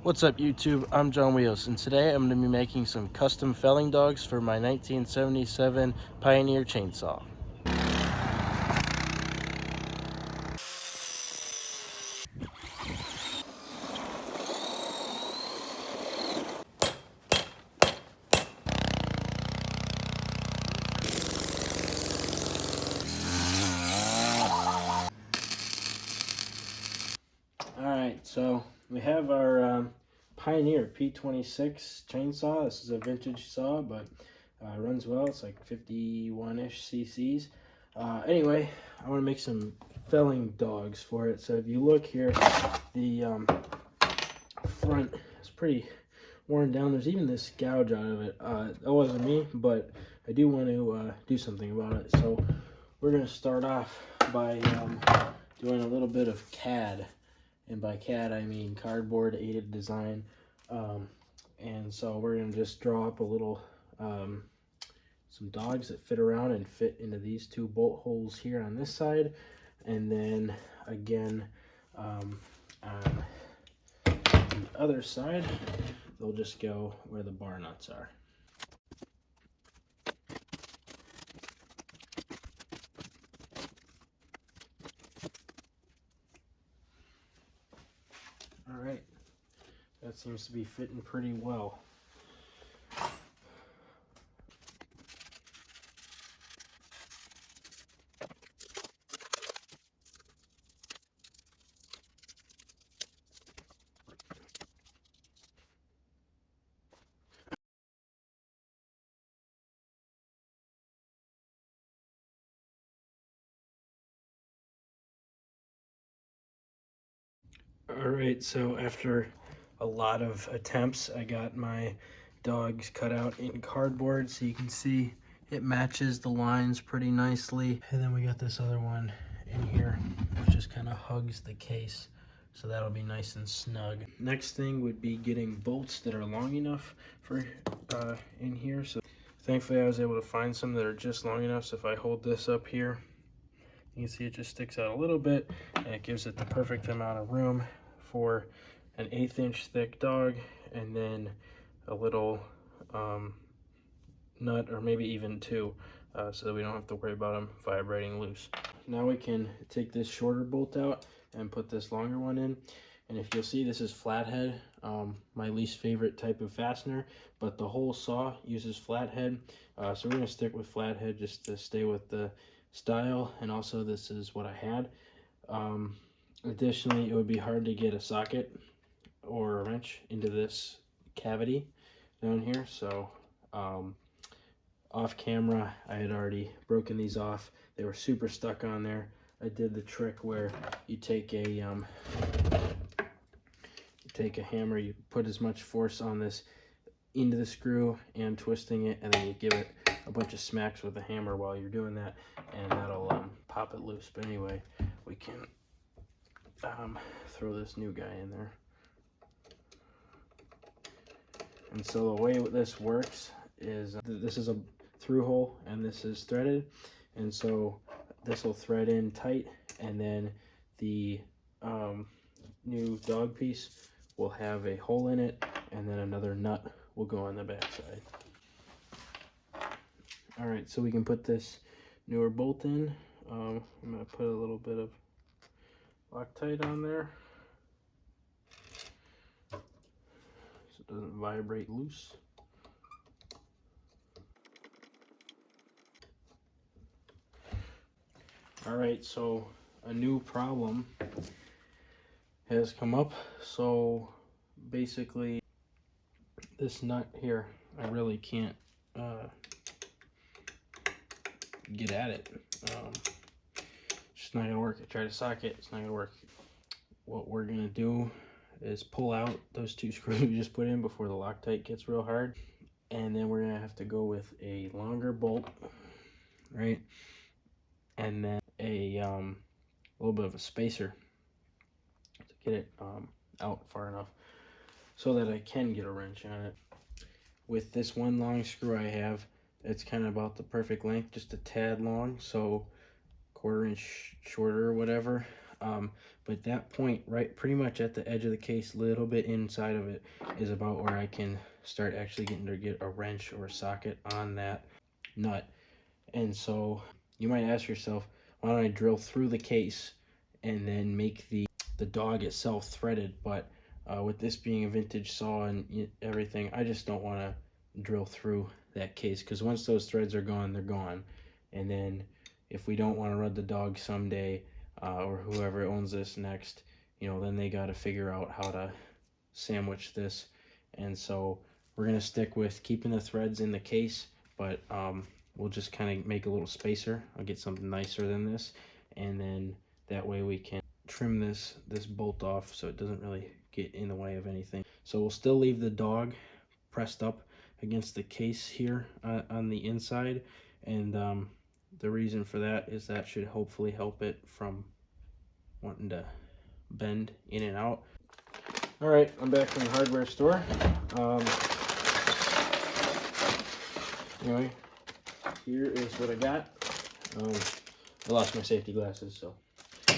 What's up YouTube? I'm John Wheels, and today I'm going to be making some custom felling dogs for my 1977 Pioneer chainsaw. Alright, so we have our Pioneer P26 chainsaw. This is a vintage saw, but runs well. It's like 51-ish cc's. Anyway, I want to make some felling dogs for it. So if you look here, the front is pretty worn down. There's even this gouge out of it. That wasn't me, but I do want to do something about it. So we're going to start off by doing a little bit of CAD. And by CAD, I mean cardboard aided design. And so we're going to just draw up a little, some dogs that fit around and fit into these two bolt holes here on this side. And then again, on the other side, they'll just go where the bar nuts are. All right, that seems to be fitting pretty well. Alright, so after a lot of attempts, I got my dogs cut out in cardboard, so you can see it matches the lines pretty nicely. And then we got this other one in here, which just kind of hugs the case, so that'll be nice and snug. Next thing would be getting bolts that are long enough for in here. So thankfully I was able to find some that are just long enough, so if I hold this up here, you can see it just sticks out a little bit, and it gives it the perfect amount of room for an 1/8 inch thick dog, and then a little nut, or maybe even two, so that we don't have to worry about them vibrating loose. Now we can take this shorter bolt out and put this longer one in. And if you'll see, this is flathead, my least favorite type of fastener, but the whole saw uses flathead, so we're going to stick with flathead just to stay with the style. And also this is what I had. Additionally, it would be hard to get a socket or a wrench into this cavity down here, so off camera I had already broken these off. They were super stuck on there. I did the trick where you take a hammer, you put as much force on this into the screw and twisting it, and then you give it a bunch of smacks with the hammer while you're doing that, and that'll pop it loose. But anyway, we can throw this new guy in there. And so the way this works is this is a through hole and this is threaded, and so this will thread in tight, and then the new dog piece will have a hole in it, and then another nut will go on the back side. All right, so we can put this newer bolt in. I'm going to put a little bit of Loctite on there so it doesn't vibrate loose. All right, so a new problem has come up. So basically this nut here, I really can't get at it. It's just not gonna work. I tried to socket, it's not gonna work. What we're gonna do is pull out those two screws we just put in before the Loctite gets real hard, and then we're gonna have to go with a longer bolt, right, and then a little bit of a spacer to get it out far enough so that I can get a wrench on it. With this one long screw I have, it's kind of about the perfect length, just a tad long, so 1/4 inch shorter or whatever. But that point, right, pretty much at the edge of the case, little bit inside of it, is about where I can start actually getting to get a wrench or a socket on that nut. And so you might ask yourself, why don't I drill through the case and then make the dog itself threaded? But with this being a vintage saw and everything, I just don't want to drill through that case, because once those threads are gone, they're gone. And then if we don't want to run the dog someday, or whoever owns this next, then they got to figure out how to sandwich this. And so we're going to stick with keeping the threads in the case, but we'll just kind of make a little spacer. I'll get something nicer than this, and then that way we can trim this bolt off so it doesn't really get in the way of anything. So we'll still leave the dog pressed up against the case here on the inside, and the reason for that is that should hopefully help it from wanting to bend in and out. All right, I'm back from the hardware store. Anyway, here is what I got. I lost my safety glasses, so I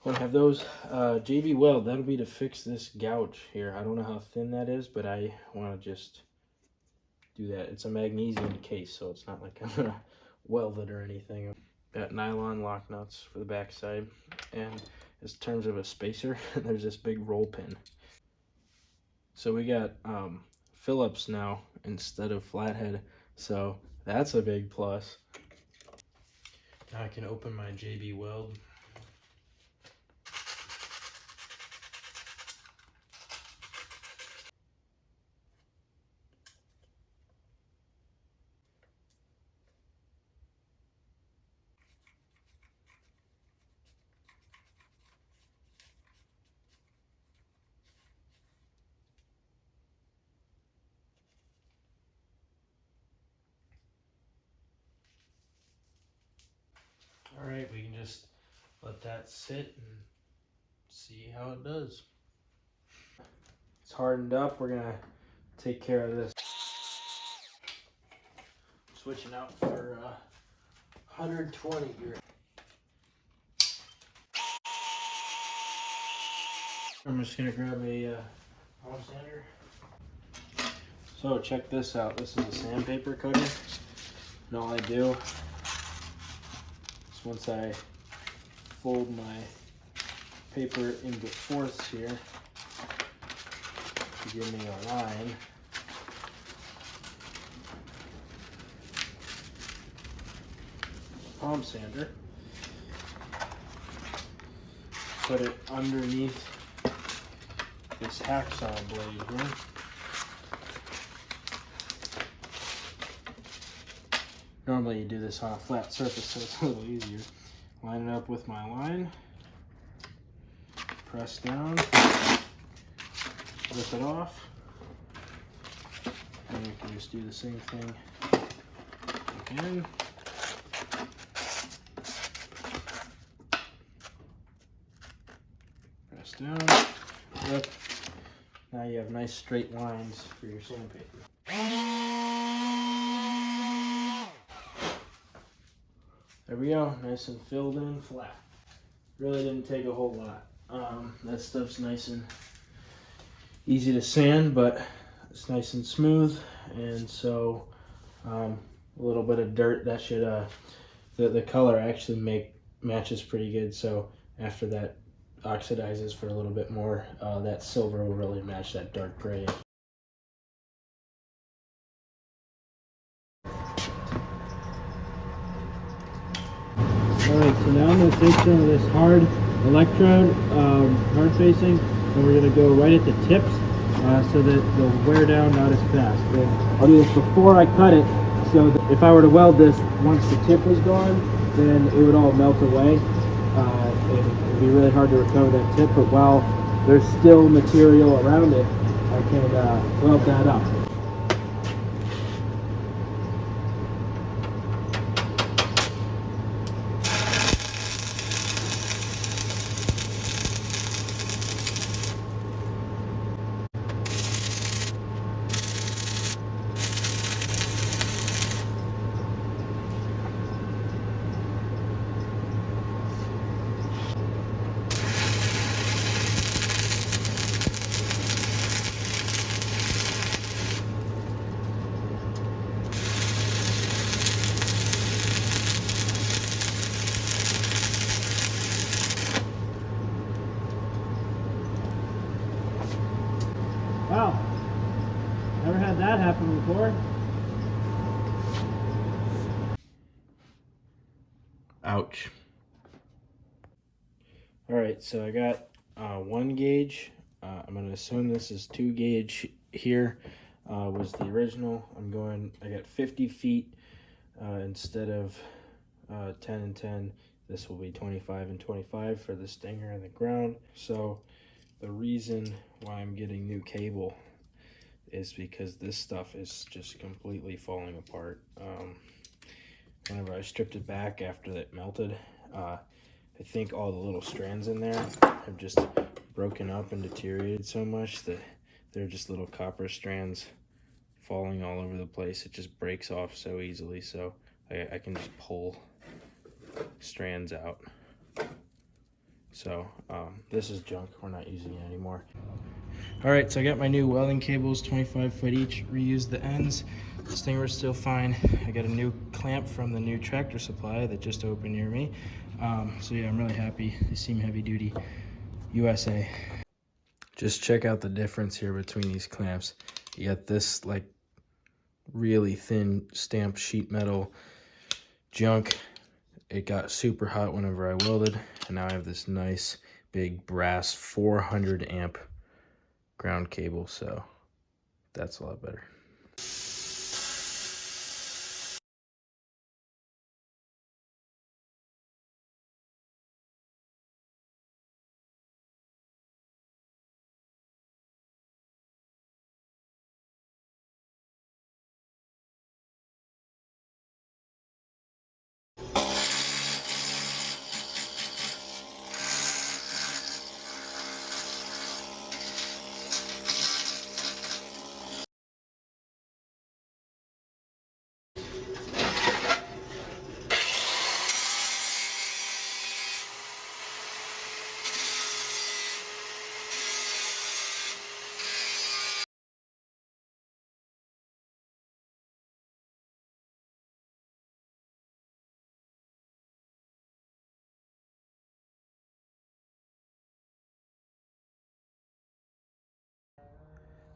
want to have those. JB Weld, that'll be to fix this gouge here. I don't know how thin that is, but I want to just do that. It's a magnesium case, so it's not like I'm going to weld it or anything. Got nylon lock nuts for the back side, and in terms of a spacer, there's this big roll pin. So we got Phillips now instead of flathead, so that's a big plus. Now I can open my JB Weld. All right, we can just let that sit and see how it does. It's hardened up. We're gonna take care of this. Switching out for 120 here. I'm just gonna grab a palm sander. So check this out. This is a sandpaper cutter, and all I do is once I fold my paper into fourths here to give me a line, palm sander, put it underneath this hacksaw blade here. Normally you do this on a flat surface, so it's a little easier. Line it up with my line, press down, lift it off, and you can just do the same thing again. Press down, yep. Now you have nice straight lines for your sandpaper. There we go, nice and filled in flat. Really didn't take a whole lot. That stuff's nice and easy to sand, but it's nice and smooth. And so a little bit of dirt, that should, the color actually matches pretty good. So after that oxidizes for a little bit more, that silver will really match that dark gray. Alright, so now I'm going to take some of this hard electrode, hard facing, and we're going to go right at the tips so that they'll wear down not as fast. And I'll do this before I cut it, so that if I were to weld this once the tip was gone, then it would all melt away. It would be really hard to recover that tip, but while there's still material around it, I can weld that up. Wow, never had that happen before. Ouch. Alright, so I got 1 gauge. I'm going to assume this is 2 gauge here. Was the original. I got 50 feet instead of 10 and 10. This will be 25 and 25 for the stinger and the ground. So the reason why I'm getting new cable is because this stuff is just completely falling apart. Whenever I stripped it back after it melted, I think all the little strands in there have just broken up and deteriorated so much that they're just little copper strands falling all over the place. It just breaks off so easily, so I can just pull strands out. So this is junk. We're not using it anymore. All right, so I got my new welding cables, 25 foot each. Reused the ends. The stinger's still fine. I got a new clamp from the new Tractor Supply that just opened near me. So yeah, I'm really happy. They seem heavy duty. USA. Just check out the difference here between these clamps. You got this like really thin stamped sheet metal junk. It got super hot whenever I welded, and now I have this nice big brass 400 amp ground cable, so that's a lot better.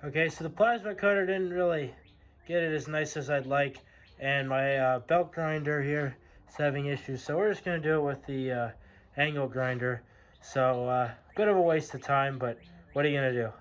Okay, so the plasma cutter didn't really get it as nice as I'd like, and my belt grinder here is having issues, so we're just going to do it with the angle grinder. So a bit of a waste of time, but what are you going to do?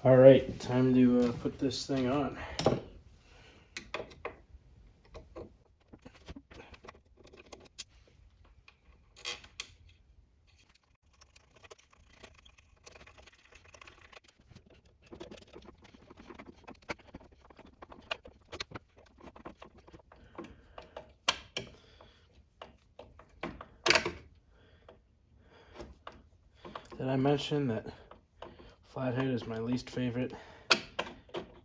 All right, time to put this thing on. Did I mention that flathead is my least favorite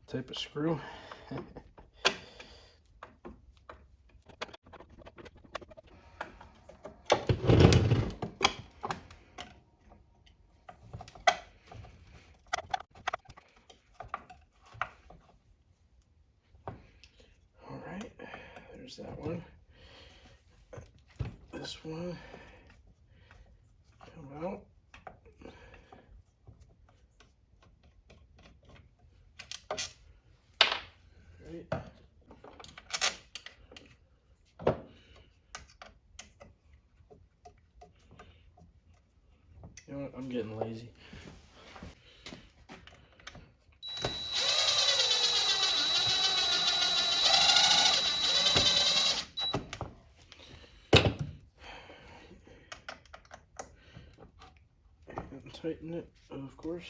type of screw? All right, there's that one. This one, come out. Right. You know what, I'm getting lazy. And tighten it, of course.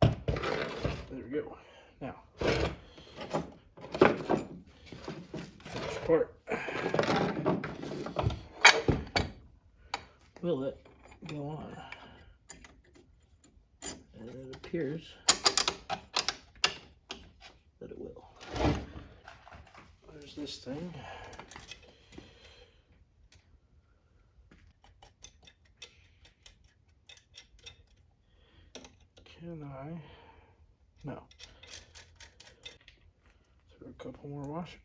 There we go. Now, first part. Will it go on? And it appears that it will. There's this thing. Can I? No. Throw a couple more washers.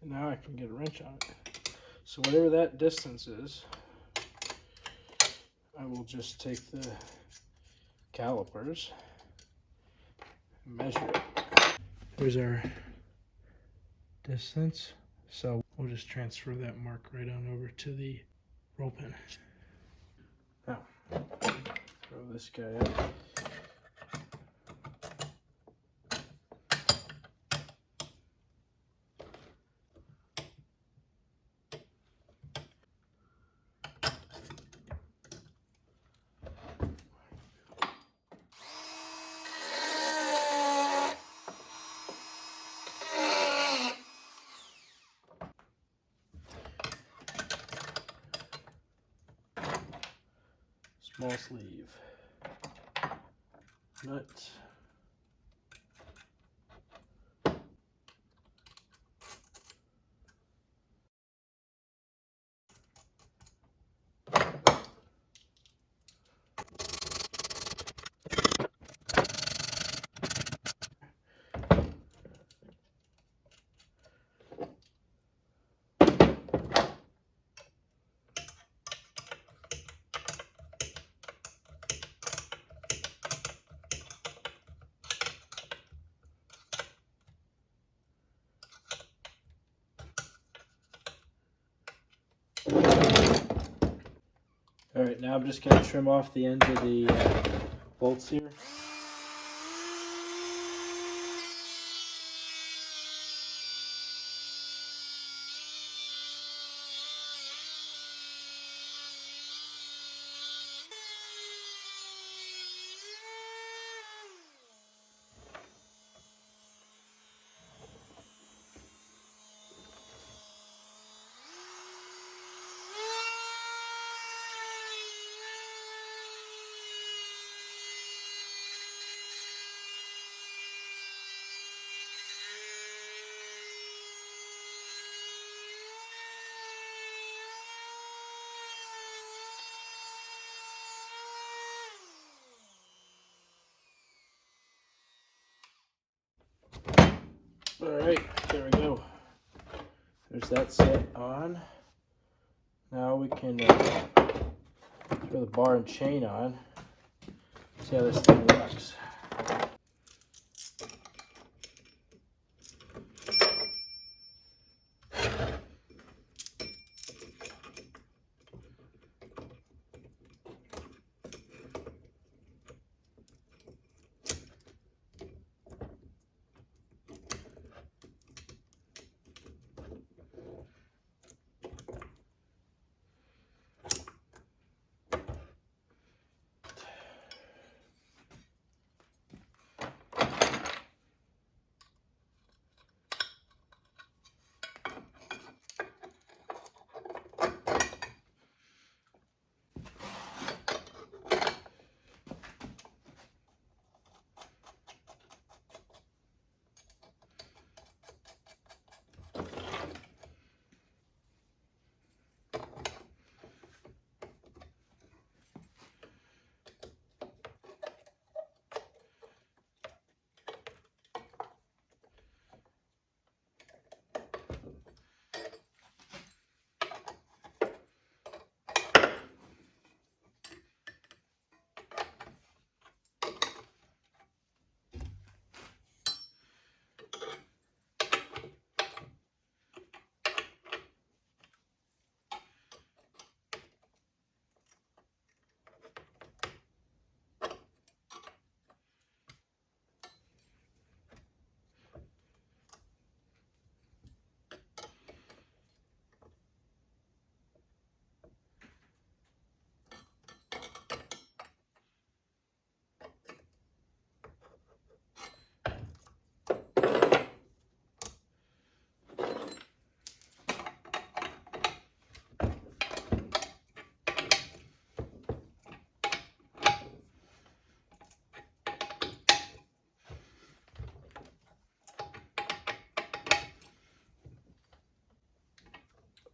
Now I can get a wrench on it. So whatever that distance is, I will just take the calipers and measure it. Here's our distance. So we'll just transfer that mark right on over to the roll pin. Now, throw this guy up. Small sleeve. Nut. All right, now I'm just going to trim off the ends of the bolts here. that set on. Now we can throw the bar and chain on. See how this thing works.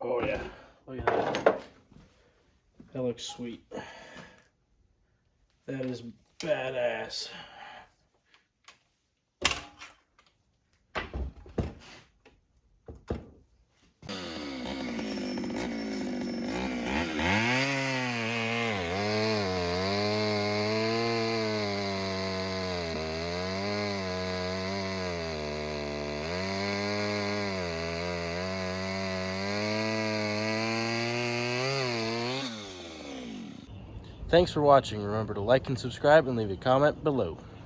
Oh yeah, look at that. That looks sweet. That is badass. Thanks for watching. Remember to like and subscribe and leave a comment below.